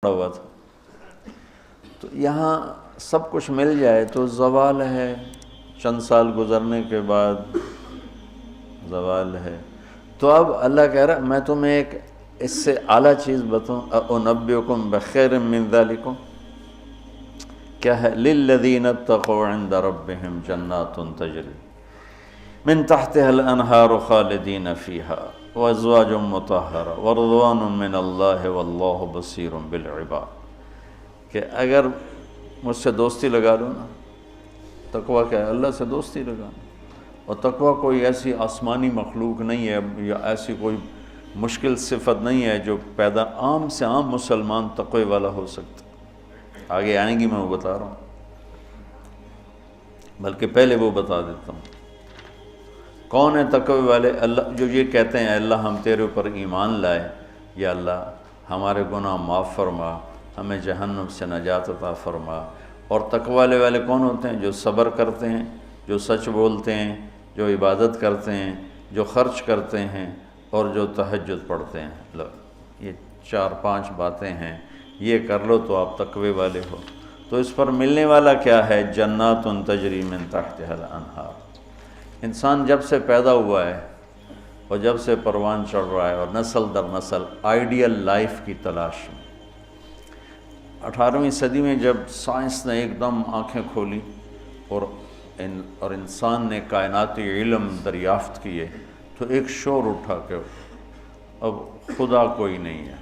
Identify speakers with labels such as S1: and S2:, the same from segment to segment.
S1: پڑا ہوا تھا۔ تو یہاں سب کچھ مل جائے تو زوال ہے، چند سال گزرنے کے بعد زوال ہے۔ تو اب اللہ کہہ رہا میں تمہیں ایک اس سے اعلیٰ چیز بتاؤں، انبئکم بخیر من ذالکم، کیا ہے؟ للذین اتقوا عند ربہم جنات تجری من تحتها الانہار خالدین فیہا وازواج مطہرہ ورضوان من اللہ واللہ بصیر بالعباد، کہ اگر مجھ سے دوستی لگا لو نا، تقویٰ کیا ہے؟ اللہ سے دوستی لگانا۔ اور تقویٰ کوئی ایسی آسمانی مخلوق نہیں ہے یا ایسی کوئی مشکل صفت نہیں ہے جو پیدا عام سے عام مسلمان تقوی والا ہو سکتا۔ آگے آئیں گی، میں وہ بتا رہا ہوں، بلکہ پہلے وہ بتا دیتا ہوں کون ہے تقوی والے۔ اللہ جو یہ کہتے ہیں اللہ ہم تیرے اوپر ایمان لائے، یا اللہ ہمارے گناہ معاف فرما، ہمیں جہنم سے نجات عطا فرما۔ اور تقوی والے کون ہوتے ہیں؟ جو صبر کرتے ہیں، جو سچ بولتے ہیں، جو عبادت کرتے ہیں، جو خرچ کرتے ہیں اور جو تہجد پڑھتے ہیں۔ لو یہ 4-5 باتیں ہیں، یہ کر لو تو آپ تقوی والے ہو۔ تو اس پر ملنے والا کیا ہے؟ جنات تجری من تحتها الانہار۔ انسان جب سے پیدا ہوا ہے اور جب سے پروان چڑھ رہا ہے اور نسل در نسل آئیڈیل لائف کی تلاش میں، 18ویں صدی میں جب سائنس نے ایک دم آنکھیں کھولی اور انسان نے کائناتی علم دریافت کیے، تو ایک شور اٹھا کہ اب خدا کوئی نہیں ہے،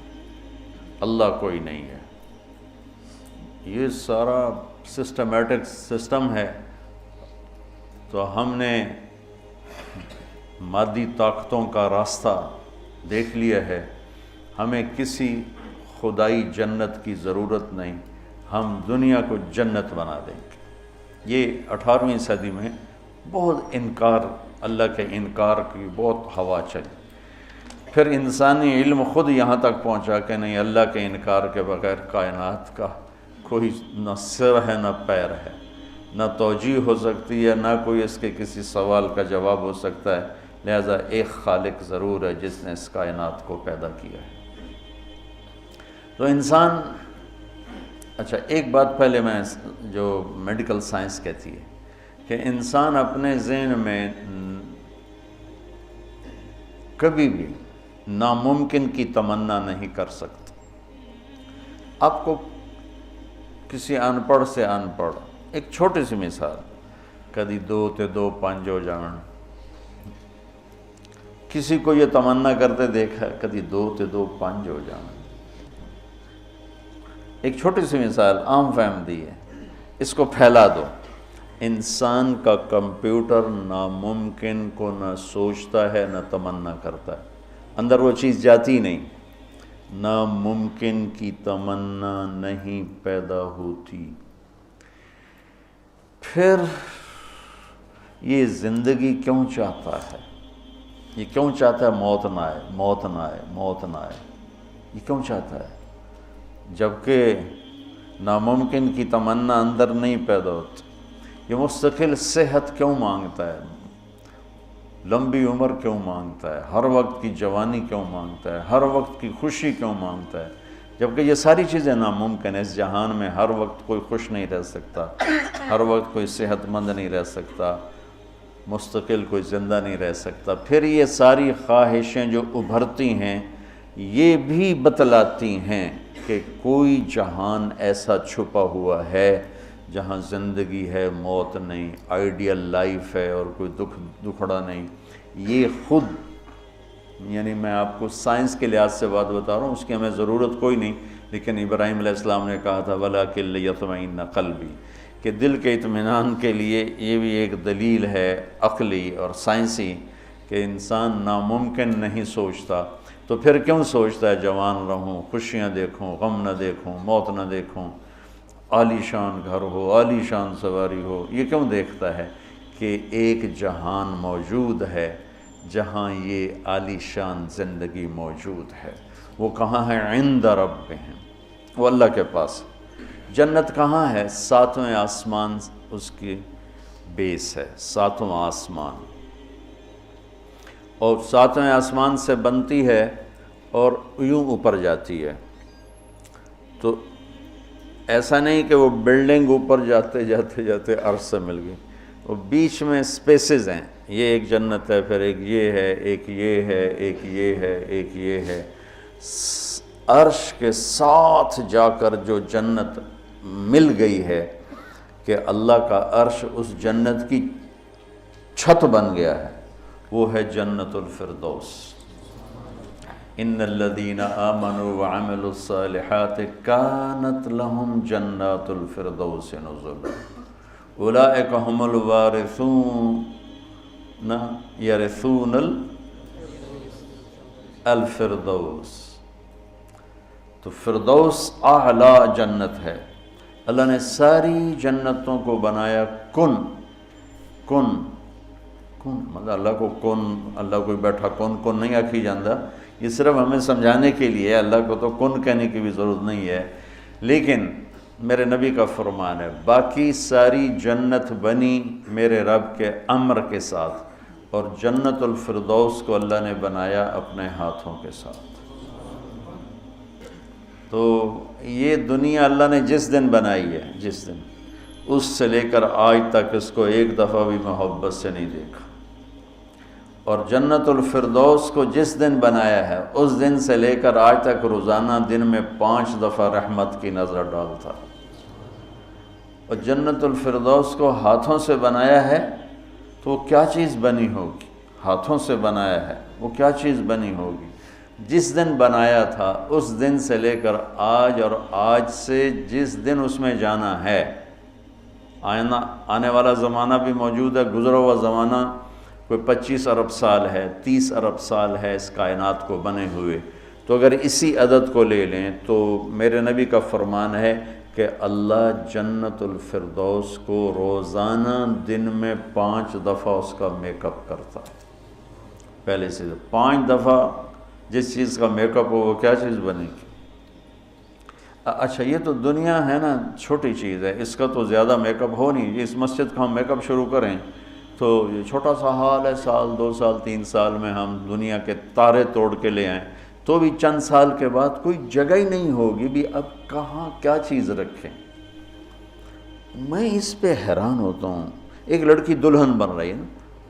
S1: اللہ کوئی نہیں ہے۔ یہ سارا سسٹمیٹک سسٹم ہے۔ تو ہم نے مادی طاقتوں کا راستہ دیکھ لیا ہے، ہمیں کسی خدائی جنت کی ضرورت نہیں، ہم دنیا کو جنت بنا دیں گے۔ یہ 18ویں صدی میں بہت انکار، اللہ کے انکار کی بہت ہوا چلی۔ پھر انسانی علم خود یہاں تک پہنچا کہ نہیں، اللہ کے انکار کے بغیر کائنات کا کوئی نہ سر ہے نہ پیر ہے، نہ توجیہ ہو سکتی ہے، نہ کوئی اس کے کسی سوال کا جواب ہو سکتا ہے۔ لہذا ایک خالق ضرور ہے جس نے اس کائنات کو پیدا کیا ہے۔ تو انسان، اچھا ایک بات پہلے میں جو میڈیکل سائنس کہتی ہے کہ انسان اپنے ذہن میں کبھی بھی ناممکن کی تمنا نہیں کر سکتا۔ آپ کو کسی ان پڑھ سے ان پڑھ، ایک چھوٹی سی مثال، کدی 2 تے 2 5 ہو جان، کسی کو یہ تمنا کرتے دیکھا کدی 2 تے 2 5 ہو جان۔ ایک چھوٹی سی مثال عام فہم دی ہے، اس کو پھیلا دو۔ انسان کا کمپیوٹر ناممکن کو نہ سوچتا ہے نہ تمنا کرتا ہے، اندر وہ چیز جاتی نہیں، ناممکن کی تمنا نہیں پیدا ہوتی۔ پھر یہ زندگی کیوں چاہتا ہے؟ یہ کیوں چاہتا ہے موت نہ آئے، موت نہ آئے، موت نہ آئے؟ یہ کیوں چاہتا ہے جبکہ ناممکن کی تمنا اندر نہیں پیدا ہوتی؟ یہ مستقل صحت کیوں مانگتا ہے، لمبی عمر کیوں مانگتا ہے، ہر وقت کی جوانی کیوں مانگتا ہے، ہر وقت کی خوشی کیوں مانگتا ہے، جبکہ یہ ساری چیزیں ناممکن ہیں۔ اس جہان میں ہر وقت کوئی خوش نہیں رہ سکتا، ہر وقت کوئی صحت مند نہیں رہ سکتا، مستقل کوئی زندہ نہیں رہ سکتا۔ پھر یہ ساری خواہشیں جو ابھرتی ہیں یہ بھی بتلاتی ہیں کہ کوئی جہان ایسا چھپا ہوا ہے جہاں زندگی ہے، موت نہیں، آئیڈیل لائف ہے اور کوئی دکھڑا نہیں۔ یہ خود، یعنی میں آپ کو سائنس کے لحاظ سے بات بتا رہا ہوں، اس کی ہمیں ضرورت کوئی نہیں، لیکن ابراہیم علیہ السلام نے کہا تھا وَلَٰكِن لِيَطْمَئِنَّ قَلْبِي، کہ دل کے اطمینان کے لیے یہ بھی ایک دلیل ہے عقلی اور سائنسی کہ انسان ناممکن نہیں سوچتا۔ تو پھر کیوں سوچتا ہے جوان رہوں، خوشیاں دیکھوں، غم نہ دیکھوں، موت نہ دیکھوں، عالی شان گھر ہو، عالی شان سواری ہو؟ یہ کیوں دیکھتا ہے کہ ایک جہان موجود ہے جہاں یہ عالی شان زندگی موجود ہے۔ وہ کہاں ہے؟ عند ربہم، وہ اللہ کے پاس۔ جنت کہاں ہے؟ 7ویں آسمان اس کی بیس ہے، 7واں آسمان، اور 7ویں آسمان سے بنتی ہے اور یوں اوپر جاتی ہے۔ تو ایسا نہیں کہ وہ بلڈنگ اوپر جاتے جاتے جاتے عرش سے مل گئی، وہ بیچ میں سپیسز ہیں، یہ ایک جنت ہے، پھر ایک یہ ہے، ایک یہ ہے، ایک یہ ہے، ایک یہ ہے۔ عرش کے ساتھ جا کر جو جنت مل گئی ہے کہ اللہ کا عرش اس جنت کی چھت بن گیا ہے، وہ ہے جنت الفردوس۔ ان الذین آمنوا وعملوا الصالحات کانت لهم جنات الفردوس نزلا اولئک هم الوارثون یرثون الفردوس۔ تو فردوس اعلیٰ جنت ہے۔ اللہ نے ساری جنتوں کو بنایا کن مطلب اللہ کو کن، اللہ کوئی بیٹھا کن نہیں آکھی جاندہ، یہ صرف ہمیں سمجھانے کے لیے ہے، اللہ کو تو کن کہنے کی بھی ضرورت نہیں ہے، لیکن میرے نبی کا فرمان ہے باقی ساری جنت بنی میرے رب کے امر کے ساتھ، اور جنت الفردوس کو اللہ نے بنایا اپنے ہاتھوں کے ساتھ۔ تو یہ دنیا اللہ نے جس دن بنائی ہے، جس دن، اس سے لے کر آج تک اس کو ایک دفعہ بھی محبت سے نہیں دیکھا، اور جنت الفردوس کو جس دن بنایا ہے اس دن سے لے کر آج تک روزانہ دن میں 5 دفعہ رحمت کی نظر ڈالتا۔ اور جنت الفردوس کو ہاتھوں سے بنایا ہے تو وہ کیا چیز بنی ہوگی؟ ہاتھوں سے بنایا ہے، وہ کیا چیز بنی ہوگی؟ جس دن بنایا تھا اس دن سے لے کر آج، اور آج سے جس دن اس میں جانا ہے، آنے والا زمانہ بھی موجود ہے، گزرا ہوا زمانہ کوئی 25 ارب سال ہے، 30 ارب سال ہے اس کائنات کو بنے ہوئے، تو اگر اسی عدد کو لے لیں تو میرے نبی کا فرمان ہے کہ اللہ جنت الفردوس کو روزانہ دن میں 5 دفعہ اس کا میک اپ کرتا ہے۔ پہلے سے 5 دفعہ جس چیز کا میک اپ ہو وہ کیا چیز بنے گی؟ اچھا یہ تو دنیا ہے نا، چھوٹی چیز ہے، اس کا تو زیادہ میک اپ ہو نہیں، اس مسجد کا ہم میک اپ شروع کریں تو یہ چھوٹا سا حال ہے، سال 2 سال 3 سال میں ہم دنیا کے تارے توڑ کے لے آئیں، تو بھی چند سال کے بعد کوئی جگہ ہی نہیں ہوگی بھی اب کہاں کیا چیز رکھیں۔ میں اس پہ حیران ہوتا ہوں، ایک لڑکی دلہن بن رہی ہے نا،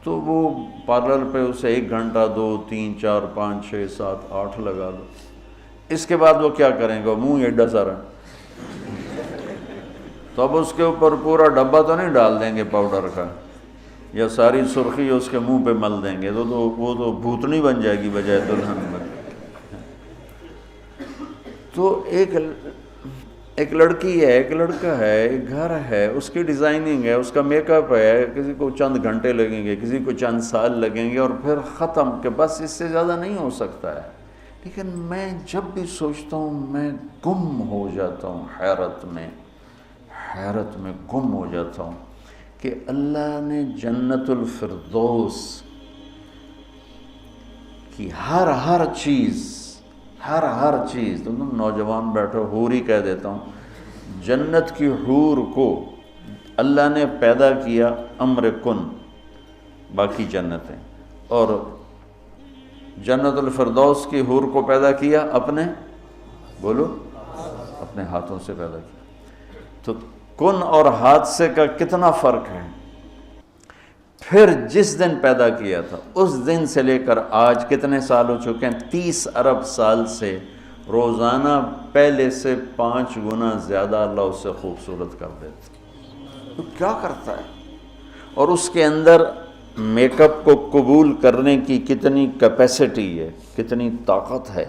S1: تو وہ پارلر پہ اسے 1 گھنٹہ 2 3 4 5 6 7 8 لگا لو، اس کے بعد وہ کیا کریں گے؟ منہ ایڈا سارا، تو اب اس کے اوپر پورا ڈبہ تو نہیں ڈال دیں گے پاؤڈر کا، یا ساری سرخی اس کے منہ پہ مل دیں گے، تو وہ تو بھوتنی بن جائے گی بجائے دلہن میں۔ تو ایک لڑکی ہے، ایک لڑکا ہے، ایک گھر ہے، اس کی ڈیزائننگ ہے، اس کا میک اپ ہے، کسی کو چند گھنٹے لگیں گے، کسی کو چند سال لگیں گے، اور پھر ختم، کہ بس اس سے زیادہ نہیں ہو سکتا ہے۔ لیکن میں جب بھی سوچتا ہوں میں گم ہو جاتا ہوں، حیرت میں گم ہو جاتا ہوں کہ اللہ نے جنت الفردوس کی ہر چیز، تم نوجوان بیٹھو، حور ہی کہہ دیتا ہوں، جنت کی حور کو اللہ نے پیدا کیا امر کن، باقی جنتیں، اور جنت الفردوس کی حور کو پیدا کیا اپنے ہاتھوں سے پیدا کیا۔ تو کن اور حادثے کا کتنا فرق ہے۔ پھر جس دن پیدا کیا تھا اس دن سے لے کر آج کتنے سال ہو چکے ہیں؟ 30 ارب سال سے روزانہ پہلے سے 5 گنا زیادہ اللہ اسے خوبصورت کر دیتا۔ تو کیا کرتا ہے؟ اور اس کے اندر میک اپ کو قبول کرنے کی کتنی کیپیسٹی ہے، کتنی طاقت ہے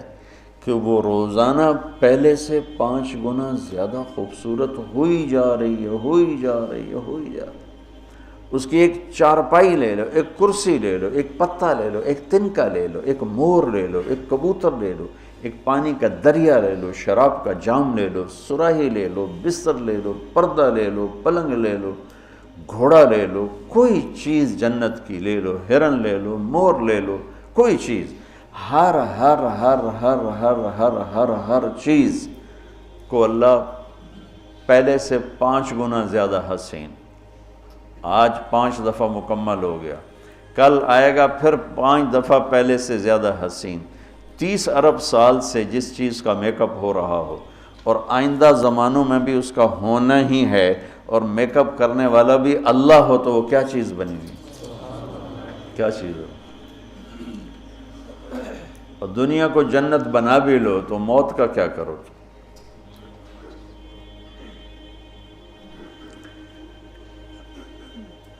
S1: کہ وہ روزانہ پہلے سے 5 گنا زیادہ خوبصورت ہوئی جا رہی ہے۔ اس کی ایک چارپائی لے لو، ایک کرسی لے لو، ایک پتا لے لو، ایک تنکا لے لو، ایک مور لے لو، ایک کبوتر لے لو، ایک پانی کا دریا لے لو، شراب کا جام لے لو، سراہی لے لو، بستر لے لو، پردہ لے لو، پلنگ لے لو، گھوڑا لے لو، کوئی چیز جنت کی لے لو، ہرن لے لو، مور لے لو، کوئی چیز، ہر چیز کو اللہ پہلے سے 5 گنا زیادہ حسین، آج 5 دفعہ مکمل ہو گیا، کل آئے گا پھر 5 دفعہ پہلے سے زیادہ حسین۔ 30 ارب سال سے جس چیز کا میک اپ ہو رہا ہو، اور آئندہ زمانوں میں بھی اس کا ہونا ہی ہے، اور میک اپ کرنے والا بھی اللہ ہو تو وہ کیا چیز بنے گی؟ کیا چیز ہو؟ اور دنیا کو جنت بنا بھی لو تو موت کا کیا کرو؟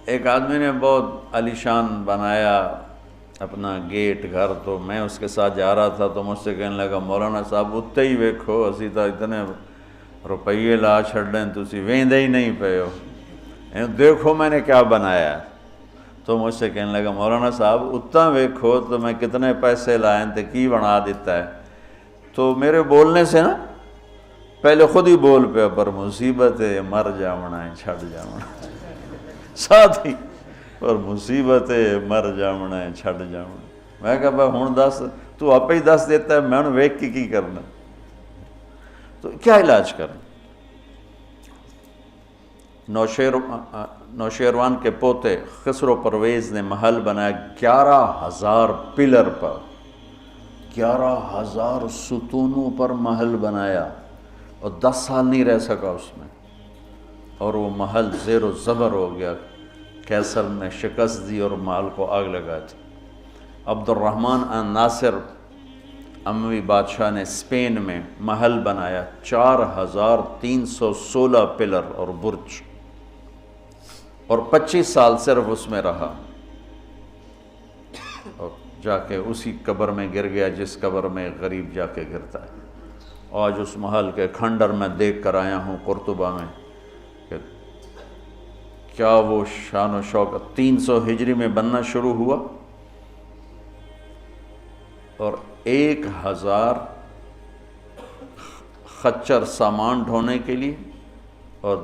S1: ایک آدمی نے بہت عالیشان بنایا اپنا گیٹ گھر، تو میں اس کے ساتھ جا رہا تھا تو مجھ سے کہنے لگا مولانا صاحب اتنے ہی ویکھو اسی تو اتنے روپیے لا چھڑیں تسی ویندے ہی نہیں پے ہو، دیکھو میں نے کیا بنایا ہے۔ تو مجھ سے کہنے لگا مولانا صاحب اتنا ویکھو تو میں کتنے پیسے لائیں تے کی بنا دیتا ہے۔ تو میرے بولنے سے نا پہلے خود ہی بول پہ پر مصیبت ہے مر جاونا ہے چھڑ جاونا ہے، ساتھ ہی پر مصیبت ہے مر جاونا ہے چھڑ جاونا۔ میں کہا بھائی ہون دس، تو آپ ہی دس دیتا ہے، میں نے ویکھ کی کرنا؟ تو کیا علاج کریں؟ نوشیروان کے پوتے خسرو پرویز نے محل بنایا 11,000 پلر پر، 11,000 ستونوں پر محل بنایا، اور 10 سال نہیں رہ سکا اس میں، اور وہ محل زیر و زبر ہو گیا۔ کیسر نے شکست دی اور محل کو آگ لگا دی۔ عبد الرحمن ناصر اموی بادشاہ نے اسپین میں محل بنایا 4,316 پلر اور برج، اور 25 سال صرف اس میں رہا، اور جا کے اسی قبر میں گر گیا جس قبر میں غریب جا کے گرتا ہے۔ آج اس محل کے کھنڈر میں دیکھ کر آیا ہوں قرطبہ میں کہ کیا وہ شان و شوکت 300 ہجری میں بننا شروع ہوا، اور 1,000 خچر سامان ڈھونے کے لیے اور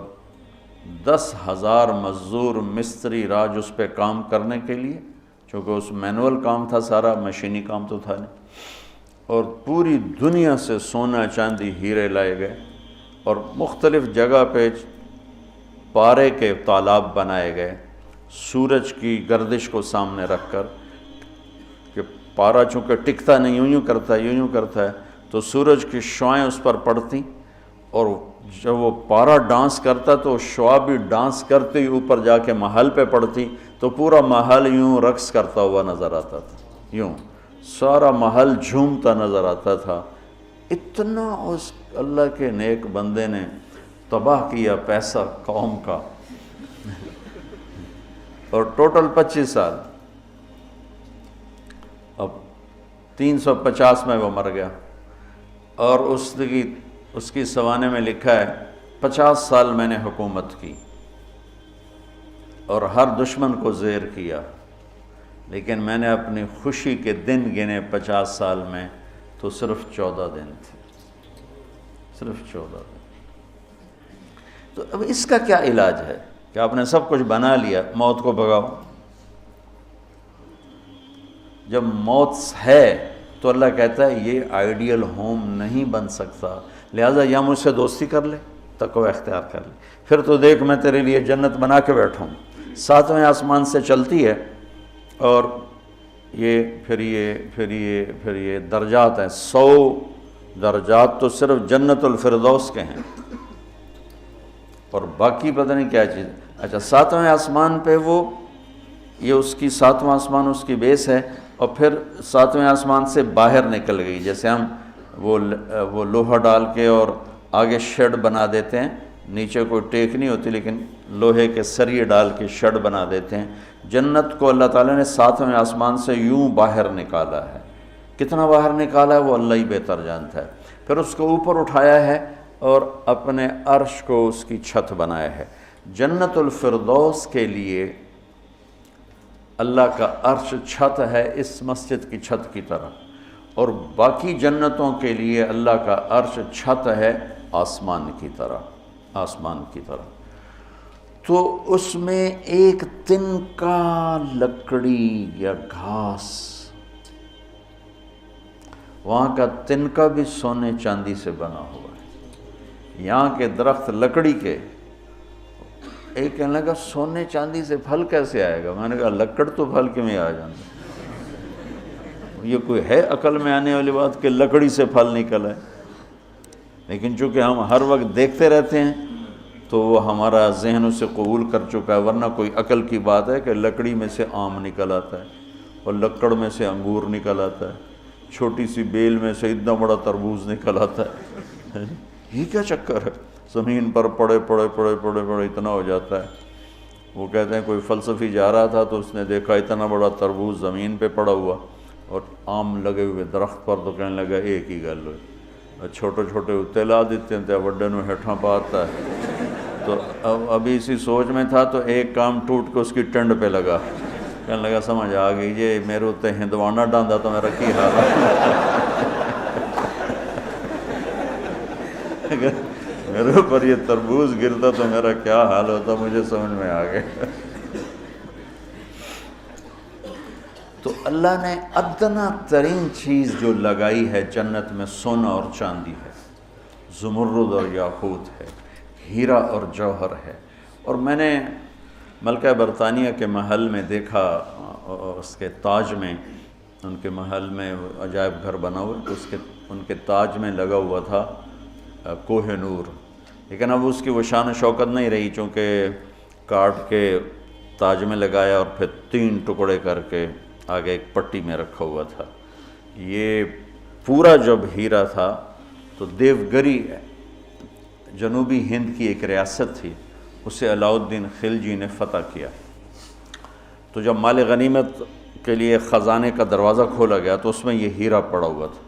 S1: 10,000 مزدور مستری راج اس پہ کام کرنے کے لیے، چونکہ اس مینول کام تھا سارا، مشینی کام تو تھا نہیں، اور پوری دنیا سے سونا چاندی ہیرے لائے گئے، اور مختلف جگہ پہ پارے کے تالاب بنائے گئے سورج کی گردش کو سامنے رکھ کر، کہ پارا چونکہ ٹکتا نہیں، یوں کرتا ہے، یوں کرتا ہے، تو سورج کی شعائیں اس پر پڑتی، اور جب وہ پارا ڈانس کرتا تو شعا بھی ڈانس کرتے ہی اوپر جا کے محل پہ پڑتی، تو پورا محل یوں رقص کرتا ہوا نظر آتا تھا، یوں سارا محل جھومتا نظر آتا تھا۔ اتنا اس اللہ کے نیک بندے نے تباہ کیا پیسہ قوم کا، اور ٹوٹل 25 سال، اب 350 میں وہ مر گیا، اور اس کی سوانے میں لکھا ہے 50 سال میں نے حکومت کی اور ہر دشمن کو زیر کیا، لیکن میں نے اپنی خوشی کے دن گنے 50 سال میں تو صرف 14 دن تھے، صرف 14 دن۔ تو اب اس کا کیا علاج ہے کہ آپ نے سب کچھ بنا لیا، موت کو بھگاؤ؟ جب موت ہے تو اللہ کہتا ہے یہ آئیڈیل ہوم نہیں بن سکتا، لہٰذا یا مجھ سے دوستی کر لے، تقوی اختیار کر لے، پھر تو دیکھ میں تیرے لیے جنت بنا کے بیٹھوں، 7ویں آسمان سے چلتی ہے، اور پھر یہ درجات ہیں، 100 درجات تو صرف جنت الفردوس کے ہیں، اور باقی پتہ نہیں کیا چیز۔ اچھا 7ویں آسمان پہ یہ اس کی 7واں آسمان اس کی بیس ہے، اور پھر 7ویں آسمان سے باہر نکل گئی، جیسے ہم وہ لوہا ڈال کے اور آگے شیڈ بنا دیتے ہیں، نیچے کوئی ٹیک نہیں ہوتی لیکن لوہے کے سریے ڈال کے شیڈ بنا دیتے ہیں، جنت کو اللہ تعالیٰ نے 7ویں آسمان سے یوں باہر نکالا ہے۔ کتنا باہر نکالا ہے وہ اللہ ہی بہتر جانتا ہے۔ پھر اس کو اوپر اٹھایا ہے اور اپنے عرش کو اس کی چھت بنایا ہے۔ جنت الفردوس کے لیے اللہ کا عرش چھت ہے اس مسجد کی چھت کی طرح، اور باقی جنتوں کے لیے اللہ کا عرش چھت ہے آسمان کی طرح، آسمان کی طرح۔ تو اس میں ایک تنکا لکڑی یا گھاس، وہاں کا تنکا بھی سونے چاندی سے بنا ہوا ہے، یہاں کے درخت لکڑی کے۔ ایک کہنے لگا سونے چاندی سے پھل کیسے آئے گا؟ میں نے کہا لکڑ تو پھل کیوں آ جاتا، یہ کوئی ہے عقل میں آنے والی بات کہ لکڑی سے پھل نکل ہے؟ لیکن چونکہ ہم ہر وقت دیکھتے رہتے ہیں تو وہ ہمارا ذہن اسے قبول کر چکا ہے. ورنہ کوئی عقل کی بات ہے کہ لکڑی میں سے آم نکل آتا ہے اور لکڑ میں سے انگور نکل آتا ہے, چھوٹی سی بیل میں سے اتنا بڑا تربوز نکل آتا ہے. یہ کیا چکر ہے؟ زمین پر پڑے پڑے پڑے پڑے پڑے اتنا ہو جاتا ہے. وہ کہتے ہیں کوئی فلسفی جا رہا تھا تو اس نے دیکھا اتنا بڑا تربوز زمین پہ پڑا ہوا اور آم لگے ہوئے درخت پر, تو کہنے لگا ایک ہی گل ہوئی, چھوٹے چھوٹے اتنے لا دیتے ہیں وڈے نو ہیٹھاں پاتا ہے. تو ابھی اسی سوچ میں تھا تو ایک کام ٹوٹ کے اس کی ٹنڈ پہ لگا. کہنے لگا سمجھ آ گئی یہ میرے اتنے ہندوانہ ڈاندا تو میرا کی حال ہے, میرے اوپر یہ تربوز گرتا تو میرا کیا حال ہوتا, مجھے سمجھ میں آ گیا. تو اللہ نے ادنا ترین چیز جو لگائی ہے جنت میں سونا اور چاندی ہے, زمرد اور یاقوت ہے, ہیرا اور جوہر ہے. اور میں نے ملکہ برطانیہ کے محل میں دیکھا, اس کے تاج میں, ان کے محل میں عجائب گھر بنا ہوا تو ان کے تاج میں لگا ہوا تھا کوہ نور. لیکن اب اس کی وہ شان و شوکت نہیں رہی, چونکہ کاٹ کے تاج میں لگایا اور پھر 3 ٹکڑے کر کے آگے ایک پٹی میں رکھا ہوا تھا. یہ پورا جب ہیرا تھا تو دیوگری جنوبی ہند کی ایک ریاست تھی, اسے علاؤ الدین خلجی نے فتح کیا. تو جب مال غنیمت کے لیے خزانے کا دروازہ کھولا گیا تو اس میں یہ ہیرا پڑا ہوا تھا.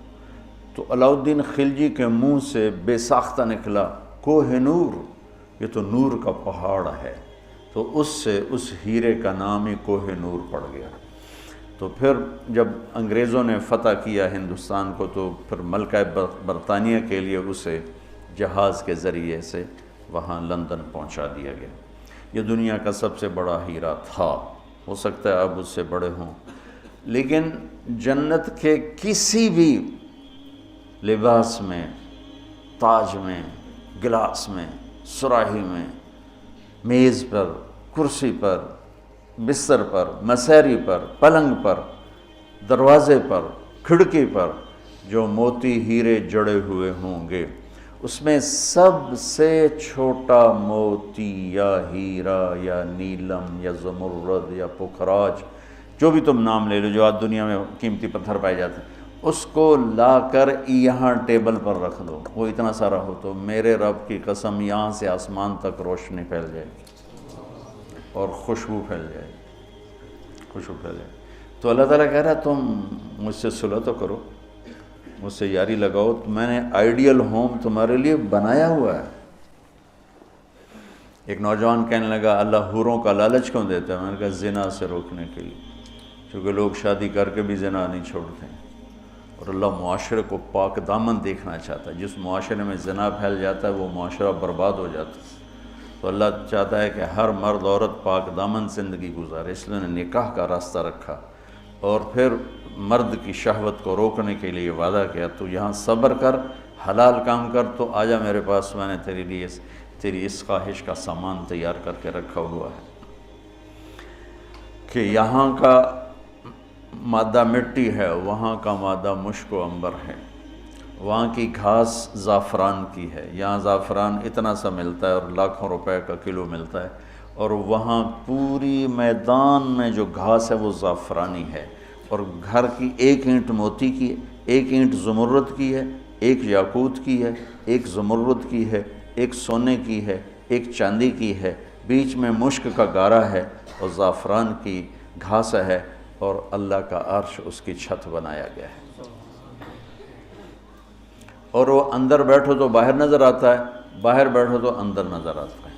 S1: تو علاؤ الدین خلجی کے منہ سے بے ساختہ نکلا کوہ نور, یہ تو نور کا پہاڑ ہے. تو اس سے اس ہیرے کا نام ہی کوہ نور پڑ گیا. تو پھر جب انگریزوں نے فتح کیا ہندوستان کو تو پھر ملکہ برطانیہ کے لیے اسے جہاز کے ذریعے سے وہاں لندن پہنچا دیا گیا. یہ دنیا کا سب سے بڑا ہیرا تھا, ہو سکتا ہے اب اس سے بڑے ہوں, لیکن جنت کے کسی بھی لباس میں, تاج میں, گلاس میں, سراہی میں, میز پر, کرسی پر, بستر پر, مسیری پر, پلنگ پر, دروازے پر, کھڑکی پر جو موتی ہیرے جڑے ہوئے ہوں گے, اس میں سب سے چھوٹا موتی یا ہیرا یا نیلم یا زمرد یا پکھراج, جو بھی تم نام لے لو جو آج دنیا میں قیمتی پتھر پائے جاتے ہیں, اس کو لا کر یہاں ٹیبل پر رکھ دو, وہ اتنا سارا ہو تو میرے رب کی قسم یہاں سے آسمان تک روشنی پھیل جائے گی اور خوشبو پھیل جائے گی, خوشبو پھیل جائے گی. تو اللہ تعالیٰ کہہ رہا ہے تم مجھ سے صلح تو کرو, مجھ سے یاری لگاؤ, تو میں نے آئیڈیل ہوم تمہارے لیے بنایا ہوا ہے. ایک نوجوان کہنے لگا اللہ حوروں کا لالچ کیوں دیتا ہے؟ میں نے کہا زنا سے روکنے کے لیے, کیونکہ لوگ شادی کر کے بھی زنا نہیں چھوڑتے ہیں, اور اللہ معاشرے کو پاک دامن دیکھنا چاہتا ہے. جس معاشرے میں زنا پھیل جاتا ہے وہ معاشرہ برباد ہو جاتا ہے. تو اللہ چاہتا ہے کہ ہر مرد عورت پاک دامن زندگی گزارے, اس لیے نے نکاح کا راستہ رکھا, اور پھر مرد کی شہوت کو روکنے کے لیے وعدہ کیا تو یہاں صبر کر, حلال کام کر, تو آجا میرے پاس, میں نے تیرے لیے تیری اس خواہش کا سامان تیار کر کے رکھا ہوا ہے. کہ یہاں کا مادہ مٹی ہے, وہاں کا مادہ مشک و عنبر ہے, وہاں کی گھاس زعفران کی ہے, یہاں زعفران اتنا سا ملتا ہے اور لاکھوں روپے کا کلو ملتا ہے, اور وہاں پوری میدان میں جو گھاس ہے وہ زعفرانی ہے, اور گھر کی 1 اینٹ موتی کی ہے, 1 اینٹ زمرد کی ہے, 1 یاقوت کی ہے, 1 زمرد کی ہے, 1 سونے کی ہے, 1 چاندی کی ہے, بیچ میں مشک کا گارا ہے اور زعفران کی گھاس ہے, اور اللہ کا عرش اس کی چھت بنایا گیا ہے. اور وہ اندر بیٹھو تو باہر نظر آتا ہے, باہر بیٹھو تو اندر نظر آتا ہے.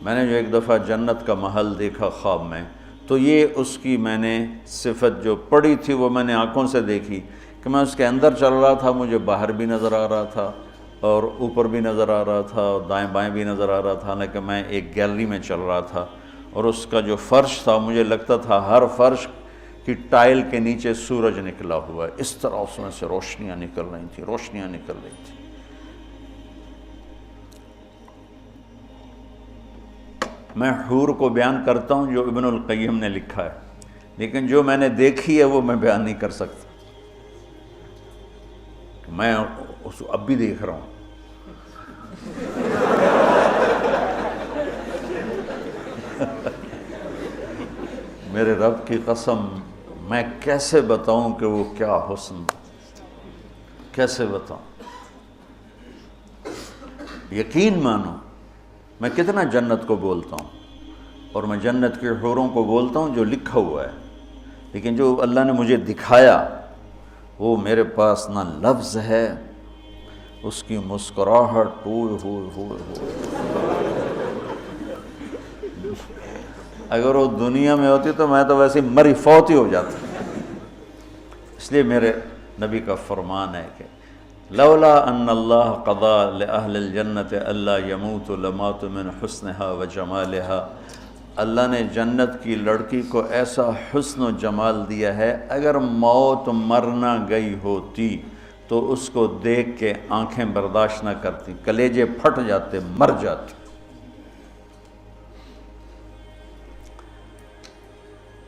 S1: میں نے جو ایک دفعہ جنت کا محل دیکھا خواب میں, تو یہ اس کی میں نے صفت جو پڑی تھی وہ میں نے آنکھوں سے دیکھی کہ میں اس کے اندر چل رہا تھا, مجھے باہر بھی نظر آ رہا تھا اور اوپر بھی نظر آ رہا تھا اور دائیں بائیں بھی نظر آ رہا تھا, حالانکہ میں ایک گیلری میں چل رہا تھا, اور اس کا جو فرش تھا مجھے لگتا تھا ہر فرش کی ٹائل کے نیچے سورج نکلا ہوا ہے, اس طرح اس میں سے روشنیاں نکل رہی تھیں, روشنیاں نکل رہی تھیں. میں حور کو بیان کرتا ہوں جو ابن القیم نے لکھا ہے, لیکن جو میں نے دیکھی ہے وہ میں بیان نہیں کر سکتا. میں اس اب بھی دیکھ رہا ہوں, میرے رب کی قسم میں کیسے بتاؤں کہ وہ کیا حسن، کیسے بتاؤں؟ یقین مانو میں کتنا جنت کو بولتا ہوں، اور میں جنت کے حوروں کو بولتا ہوں جو لکھا ہوا ہے، لیکن جو اللہ نے مجھے دکھایا وہ میرے پاس نہ لفظ ہے، اس کی مسکراہٹ ہوئے ہوئے ہوئے ہوئے، اگر وہ دنیا میں ہوتی تو میں تو ویسے مری فوت ہی ہو جاتا۔ اس لیے میرے نبی کا فرمان ہے کہ لولا ان اللہ قضا لأہل الجنت الا يموتوا لماتوا من حسنها وجمالها، اللہ نے جنت کی لڑکی کو ایسا حسن و جمال دیا ہے، اگر موت مرنا گئی ہوتی تو اس کو دیکھ کے آنکھیں برداشت نہ کرتی، کلیجے پھٹ جاتے، مر جاتے۔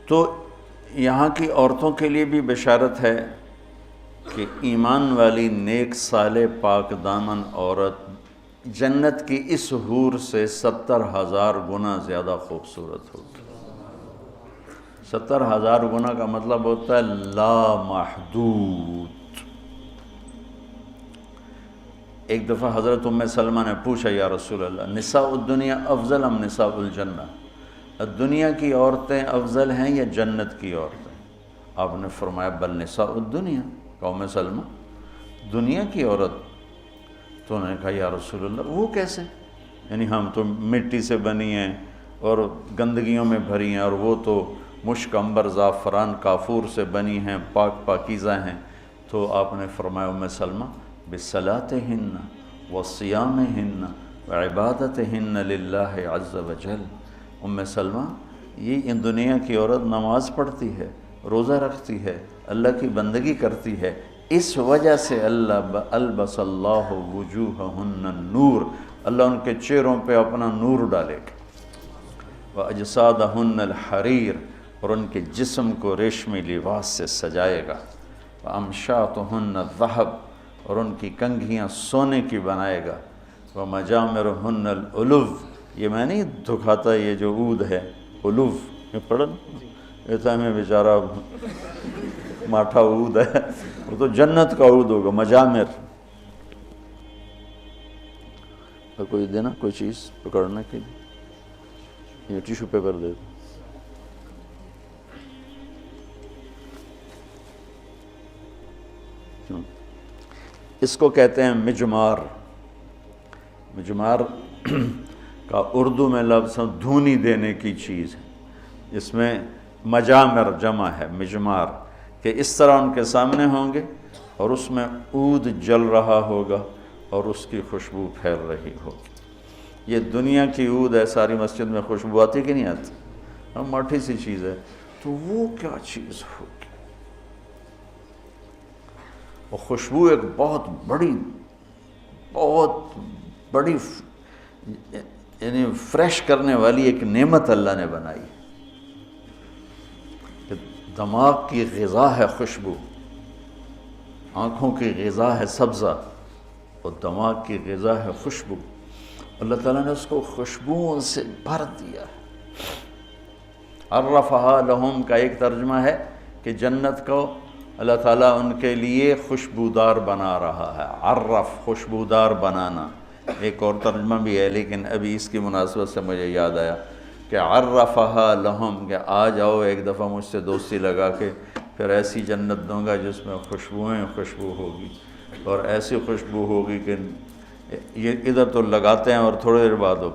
S1: تو یہاں کی عورتوں کے لیے بھی بشارت ہے کہ ایمان والی نیک صالح پاک دامن عورت جنت کی اس حور سے 70,000 گنا زیادہ خوبصورت ہوگی۔ 70,000 گنا کا مطلب ہوتا ہے لا محدود۔ ایک دفعہ حضرت ام سلمہ نے پوچھا یا رسول اللہ نساء الدنیا افضل ام نساء الجنہ، دنیا کی عورتیں افضل ہیں یا جنت کی عورتیں؟ آپ نے فرمایا بل نساء الدنیا، ام سلمہ دنیا کی عورت۔ تو انہوں نے کہا یا رسول اللہ وہ کیسے؟ یعنی ہم تو مٹی سے بنی ہیں اور گندگیوں میں بھری ہیں، اور وہ تو مشک عنبر زعفران کافور سے بنی ہیں، پاک پاکیزہ ہیں۔ تو آپ نے فرمایا ام سلمہ بصلاتہن وصیامہن وعبادتہن للہ عز وجل، ام سلمہ یہ ان دنیا کی عورت نماز پڑھتی ہے، روزہ رکھتی ہے، اللہ کی بندگی کرتی ہے، اس وجہ سے اللہ البس اللہ وجوہہن النور، اللہ ان کے چہروں پہ اپنا نور ڈالے گا، وَأَجْسَادَهُنَّ الْحَرِيرُ، اور ان کے جسم کو ریشمی لباس سے سجائے گا، وَأَمْشَاطُهُنَّ الذَّهَبُ، اور ان کی کنگھیاں سونے کی بنائے گا، وَمَجَامِرُهُنَّ الْأُلُوفُ، یہ میں نہیں دکھاتا یہ جو عود ہے الوف، یہ پڑھن ایسا میں بیچارہ ماٹھا عود ہے، وہ تو جنت کا عود ہوگا، مجامر۔ کوئی دینا کوئی چیز پکڑنے کے لیے، یہ ٹیشو پیپر دے دو۔ اس کو کہتے ہیں مجمار۔ مجمار کا اردو میں لفظ دھونی دینے کی چیز ہے، اس میں مجامر جمع ہے مجمار، کہ اس طرح ان کے سامنے ہوں گے اور اس میں عود جل رہا ہوگا اور اس کی خوشبو پھیل رہی ہوگی۔ یہ دنیا کی عود ہے، ساری مسجد میں خوشبو آتی کہ نہیں آتی؟ مٹھی سی چیز ہے، تو وہ کیا چیز ہوگی؟ اور خوشبو ایک بہت بڑی یعنی فریش کرنے والی ایک نعمت اللہ نے بنائی ہے، کہ دماغ کی غذا ہے خوشبو، آنکھوں کی غذا ہے سبزہ، اور دماغ کی غذا ہے خوشبو۔ اللہ تعالیٰ نے اس کو خوشبوؤں سے بھر دیا ہے۔ عرفہا لہم کا ایک ترجمہ ہے کہ جنت کو اللہ تعالیٰ ان کے لیے خوشبودار بنا رہا ہے، عرف خوشبودار بنانا۔ ایک اور ترجمہ بھی ہے لیکن ابھی اس کی مناسبت سے مجھے یاد آیا کہ عرفہا لہم، کہ آ جاؤ ایک دفعہ مجھ سے دوستی لگا کے، پھر ایسی جنت دوں گا جس میں خوشبوئیں خوشبو ہوگی، اور ایسی خوشبو ہوگی کہ یہ ادھر تو لگاتے ہیں اور تھوڑی دیر بعد وہ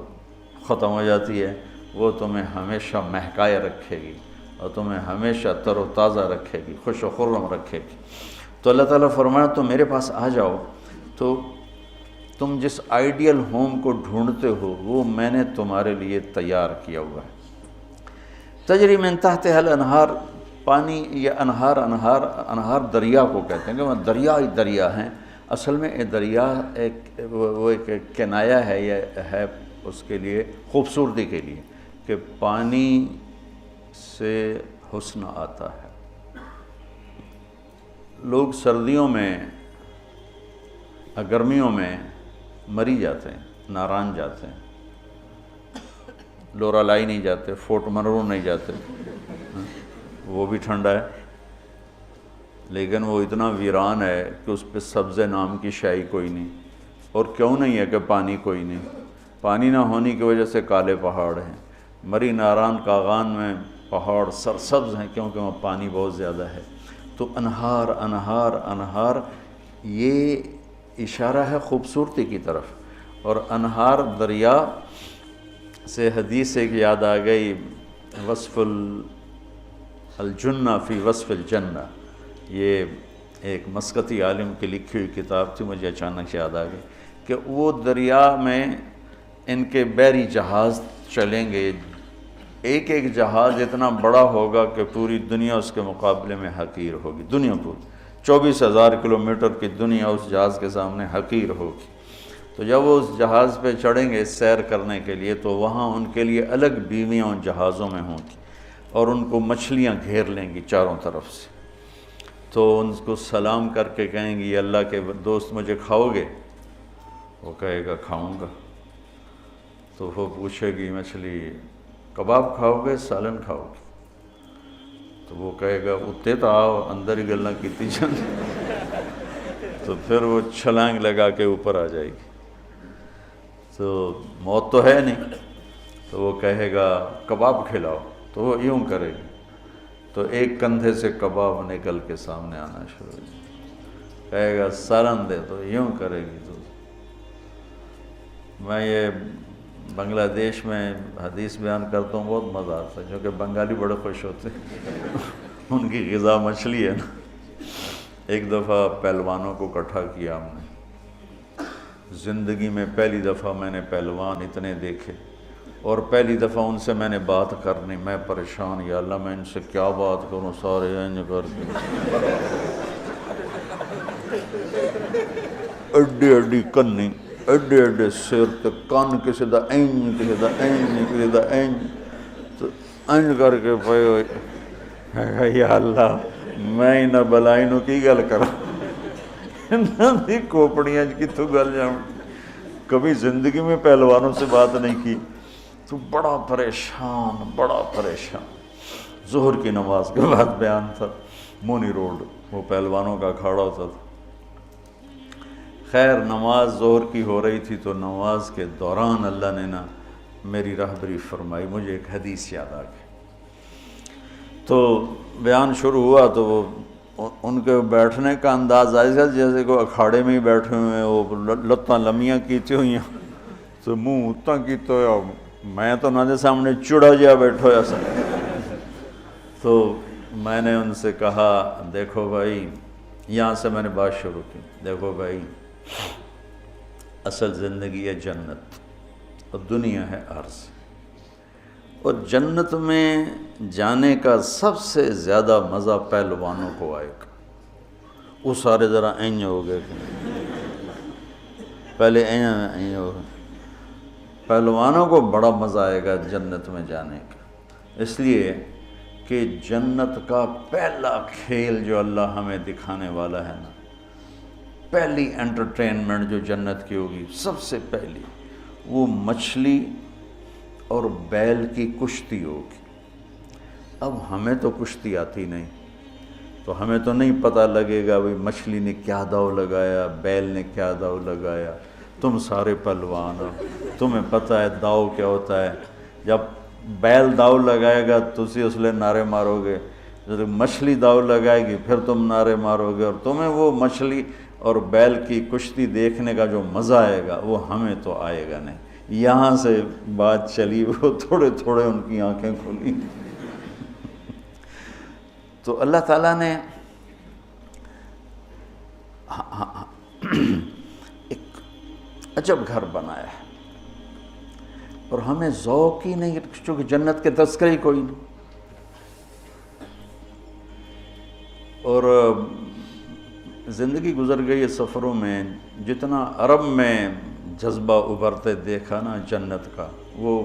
S1: ختم ہو جاتی ہے، وہ تمہیں ہمیشہ مہکائے رکھے گی اور تمہیں ہمیشہ تر و تازہ رکھے گی، خوش و خرم رکھے گی۔ تو اللہ تعالیٰ فرمایا تو میرے پاس آ جاؤ، تو تم جس آئیڈیل ہوم کو ڈھونڈتے ہو وہ میں نے تمہارے لیے تیار کیا ہوا ہے۔ تجری من تحتہا الانہار، پانی یہ انہار دریا کو کہتے ہیں، کہ وہ دریائی دریا ہیں۔ اصل میں یہ دریا وہ ایک کنایہ ہے، یہ ہے اس کے لیے خوبصورتی کے لیے، کہ پانی سے حسن آتا ہے۔ لوگ سردیوں میں گرمیوں میں مری جاتے ہیں، ناران جاتے ہیں، لورالائی نہیں جاتے، فورٹ منرو نہیں جاتے، وہ بھی ٹھنڈا ہے، لیکن وہ اتنا ویران ہے کہ اس پہ سبز نام کی شائی کوئی نہیں. اور کیوں نہیں ہے کہ پانی کوئی نہیں؟ پانی نہ ہونے کی وجہ سے کالے پہاڑ ہیں. مری ناران کاغان میں پہاڑ سرسبز ہیں کیونکہ وہاں پانی بہت زیادہ ہے. تو انہار انہار انہار، یہ اشارہ ہے خوبصورتی کی طرف. اور انہار دریا سے حدیث ایک یاد آ گئی، وصف الجنہ فی وصف الجنہ، یہ ایک مسقطی عالم کی لکھی ہوئی کتاب تھی، مجھے اچانک یاد آ گئی کہ وہ دریا میں ان کے بحری جہاز چلیں گے، ایک ایک جہاز اتنا بڑا ہوگا کہ پوری دنیا اس کے مقابلے میں حقیر ہوگی. دنیا پوری 24,000 کلومیٹر کی دنیا اس جہاز کے سامنے حقیر ہوگی. تو جب وہ اس جہاز پہ چڑھیں گے سیر کرنے کے لیے تو وہاں ان کے لیے الگ بیویاں ان جہازوں میں ہوں گی اور ان کو مچھلیاں گھیر لیں گی چاروں طرف سے. تو ان کو سلام کر کے کہیں گی اللہ کے دوست مجھے کھاؤ گے؟ وہ کہے گا کھاؤں گا. تو وہ پوچھے گی مچھلی کباب کھاؤ گے سالن کھاؤ گے؟ تو وہ کہے گا اتنے تو آؤ اندر ہی گلاں کیتی جان. تو پھر وہ چھلانگ لگا کے اوپر آ جائے گی. تو موت تو ہے نہیں، تو وہ کہے گا کباب کھلاؤ، تو وہ یوں کرے گی تو ایک کندھے سے کباب نکل کے سامنے آنا شروع ہو جائے. کہے گا سالن دے، تو یوں کرے گی. تو میں یہ بنگلہ دیش میں حدیث بیان کرتا ہوں، بہت مزہ آتا ہے کیونکہ بنگالی بڑے خوش ہوتے ہیں. ان کی غذا مچھلی ہے نا. ایک دفعہ پہلوانوں کو اکٹھا کیا ہم نے. زندگی میں پہلی دفعہ میں نے پہلوان اتنے دیکھے، اور پہلی دفعہ ان سے میں نے بات کرنی. میں پریشان، یا اللہ میں ان سے کیا بات کروں، سارے انج کر کے اڈی اڈی کنی، اڈے اڈے سر تے کان کسی دا اینج کسی دا اینج کسی دا اینج. تو انج کر کے پے ہوئے، یا اللہ میں انہاں بلائی نو کی گل کراں، انہاں دی کھوپڑیاں کتھوں گل جاؤں. کبھی زندگی میں پہلوانوں سے بات نہیں کی. تو بڑا پریشان بڑا پریشان. ظہر کی نماز کے بعد بیان تھا، مونی روڈ وہ پہلوانوں کا اکھاڑا ہوتا تھا. خیر نماز ظہر کی ہو رہی تھی تو نماز کے دوران اللہ نے نا میری راہبری فرمائی. مجھے ایک حدیث یاد آ گئی. تو بیان شروع ہوا تو وہ ان کے بیٹھنے کا انداز ایسا جیسے کوئی اکھاڑے میں ہی بیٹھے ہوئے ہیں، وہ لتاں لمیاں کیتی ہوئی ہیں تو منہ اتنا کیتا ہوا. میں تو انہوں نے سامنے چڑا جہا بیٹھا ہوا سا. تو میں نے ان سے کہا دیکھو بھائی، یہاں سے میں نے بات شروع کی، دیکھو بھائی اصل زندگی ہے جنت اور دنیا ہے عرض. اور جنت میں جانے کا سب سے زیادہ مزہ پہلوانوں کو آئے گا. وہ سارے ذرا این ہو گئے، پہلے این ہو گئے. پہلوانوں کو بڑا مزہ آئے گا جنت میں جانے کا، اس لیے کہ جنت کا پہلا کھیل جو اللہ ہمیں دکھانے والا ہے نا، پہلی انٹرٹینمنٹ جو جنت کی ہوگی سب سے پہلی، وہ مچھلی اور بیل کی کشتی ہوگی. اب ہمیں تو کشتی آتی نہیں، تو ہمیں تو نہیں پتہ لگے گا بھئی مچھلی نے کیا داؤ لگایا، بیل نے کیا داؤ لگایا. تم سارے پہلوان ہو، تمہیں پتہ ہے داؤ کیا ہوتا ہے. جب بیل داؤ لگائے گا تسی اس لئے نعرے مارو گے، جب مچھلی داؤ لگائے گی پھر تم نعرے مارو گے، اور تمہیں وہ مچھلی اور بیل کی کشتی دیکھنے کا جو مزہ آئے گا وہ ہمیں تو آئے گا نہیں. یہاں سے بات چلی، وہ تھوڑے تھوڑے ان کی آنکھیں کھلی. تو اللہ تعالیٰ نے ایک عجب گھر بنایا ہے، اور ہمیں ذوق ہی نہیں، چونکہ جنت کے تذکرے ہی کوئی نہیں. اور زندگی گزر گئی ہے سفروں میں، جتنا عرب میں جذبہ ابھرتے دیکھا نا جنت کا، وہ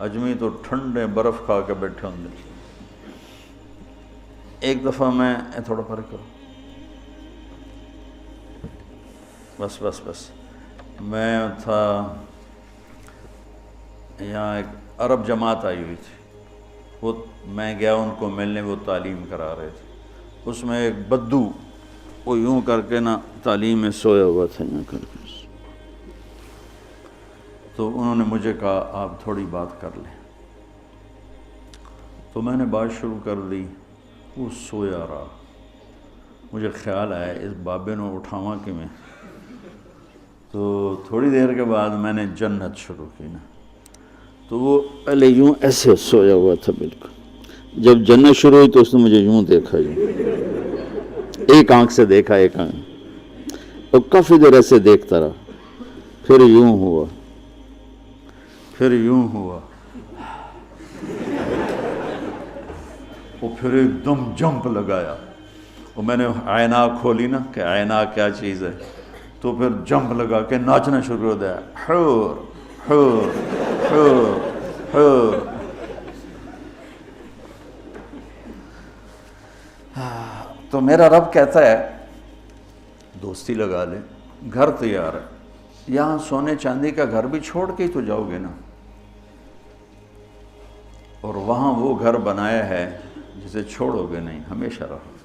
S1: اجمی تو ٹھنڈے برف کھا کے بیٹھے ہوں گے. ایک دفعہ میں تھوڑا فرق کرو، بس میں تھا یہاں، ایک عرب جماعت آئی ہوئی تھی. وہ میں گیا ان کو ملنے، وہ تعلیم کرا رہے تھے، اس میں ایک بدو وہ یوں کر کے نا تعلیم میں سویا ہوا تھا یوں کر کے، تو انہوں نے مجھے کہا آپ تھوڑی بات کر لیں، تو میں نے بات شروع کر دی، وہ سویا رہا، مجھے خیال آیا اس بابے نے اٹھاواں کہ میں، تو تھوڑی دیر کے بعد میں نے جنت شروع کی نا، تو وہ پہلے یوں ایسے سویا ہوا تھا بالکل، جب جنت شروع ہوئی تو اس نے مجھے یوں دیکھا، ایک آنکھ سے دیکھا، ایک آنکھ، اور کافی دیر ایسے دیکھتا رہا، پھر یوں ہوا، پھر یوں ہوا، وہ پھر ایک دم جمپ لگایا، اور میں نے عینک کھولی نا کہ عینک کیا چیز ہے، تو پھر جمپ لگا کے ناچنا شروع ہو گیا، حور حور حور حور۔ تو میرا رب کہتا ہے دوستی لگا لے، گھر تیار ہے، یہاں سونے چاندی کا گھر بھی چھوڑ کے ہی تو جاؤ گے نا، اور وہاں وہ گھر بنایا ہے جسے چھوڑو گے نہیں، ہمیشہ رہو۔